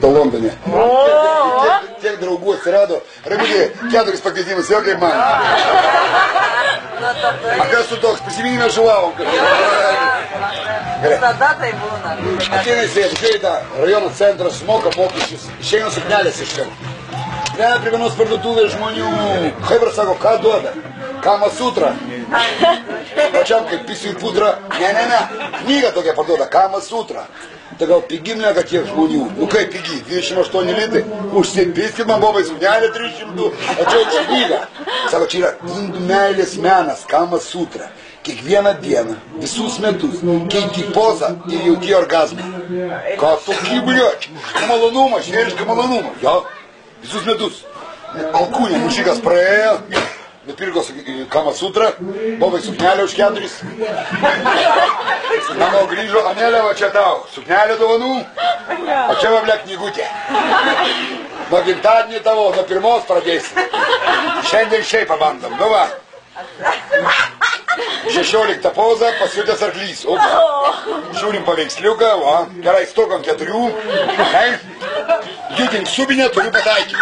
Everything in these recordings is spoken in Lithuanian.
to Londone. Tiek draugų atsirado. Ramūdė, 4 pakvietimus, jau kaip man. A kas tu toks, prisiminime žuvavom. Tada tai būna. Ateina į sėdį, žiūrėjai tą rajono centrą, sumoka mokesčius, išeina suknelės iškart. Ne, prie vienos parduotuvės žmonių. Hebra sako, ką duoda? Kama Sutra. Pačiam kaip pisiu į pudrą. Ne. Knyga tokia parduoda, Kama Sutra. Tai gal pigi mlega tiek žmonių. Nu kaip pigi, 28 litai. Užsipiskit man bobai suknelė 300. O čia už knygą. Sako, čia yra indų meilės menas, Kama Sutra. Kiekvieną dieną, visus metus, keiti pozą ir jauti orgazmą. Ką tokį, bliuoč? Malonumą, žvėrišką malonumą. Jo, visus metus. Alkūnė mušikas praėjo, nupirko Kama Sutra, bobai suknelė už 4. Namo grįžo, Anelė, va čia tau, suknelė dovanų, o čia va, ble, knygutė. Nuo gimtadienį tavo, nuo 1 pradėsi. Šiandien šiaip pabandom, nu va. 16 poza, pasiutęs arklys. Žiūrim paveiksliuką, va. Gerai, stok ant 4. Judink subinę, turiu pataikyti.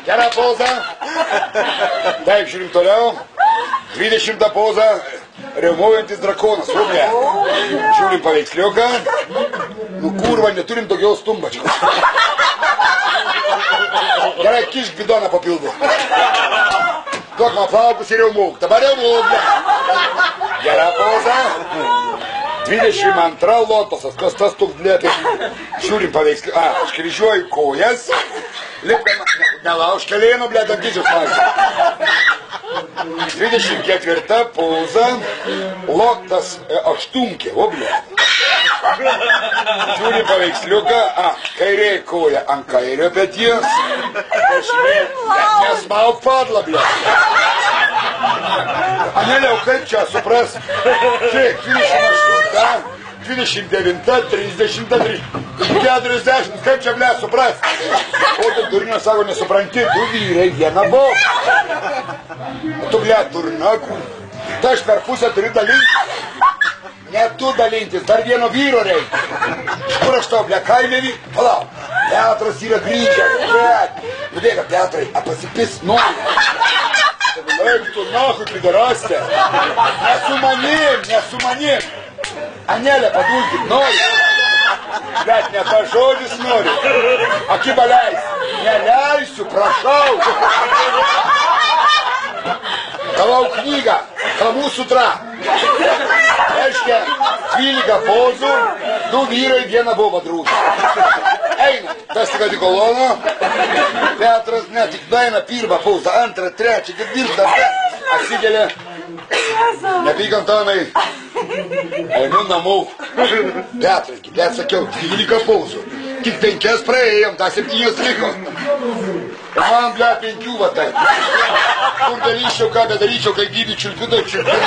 Gera poza. Taip, žiūrim toliau. 20 poza, riaumojantis drakonas. Žiūrim paveiksliuką. Nu kurva, neturim tokios tumbačkos. Gerai, kišk bidoną papildu. Duok man plaukus ir riaumok. Dabar riaumok. Gera poza. 22 lotosas. Kas tas toks blėtai? Žiūrim paveikslių. Škryžiuoju kojas. Lipkam, nelauž kelėno, blėt, dantyčius pavyzdžiui. 24 poza. Lotas aštunkė. O blėt. Žiūrim paveiksliuką. Kairė koja ant kairio peties. Nesmauk padla, blėt. Anelė, o kaip čia supras? Žiūrėk, 28, 29, 30, 40, kaip čia, ble, supras? O tu turinio sako, nesupranti, tu vyrai vieną bobą. Tu, ble, turnaku. Tai aš per pusę turiu dalintis. Ne tu dalintis, dar vieno vyro reikia. Iš kur aš tau, ble, kaimėvi? Palauk, Petras yra grįžęs, ble. Nudėka, Petrai, pasipis nori. Eik tu, nahui, pidarastė. Nesu manim. Anelė, padulkit, nori. Bet ne ta žodis nori. Akibą leis. Neleisiu, prašau. Tavau knygą, Kama Sutra. Reiškia, 12 pozų, 2 vyrai, 1 boba drūžė. Eina, tas tik adikolono. Petras, ne, tik daina 1 pozą, 2, 3, 4, atsigėlė. Nepykantanai. Einu namų. Petrai, bet sakiau, 12 pozų. Tik 5 praėjom, tą 7 liko. Man, ble, 5 va taip. Kur daryčiau, ką bedaryčiau, kai gyvi čiulpiu, tai čiulpiu.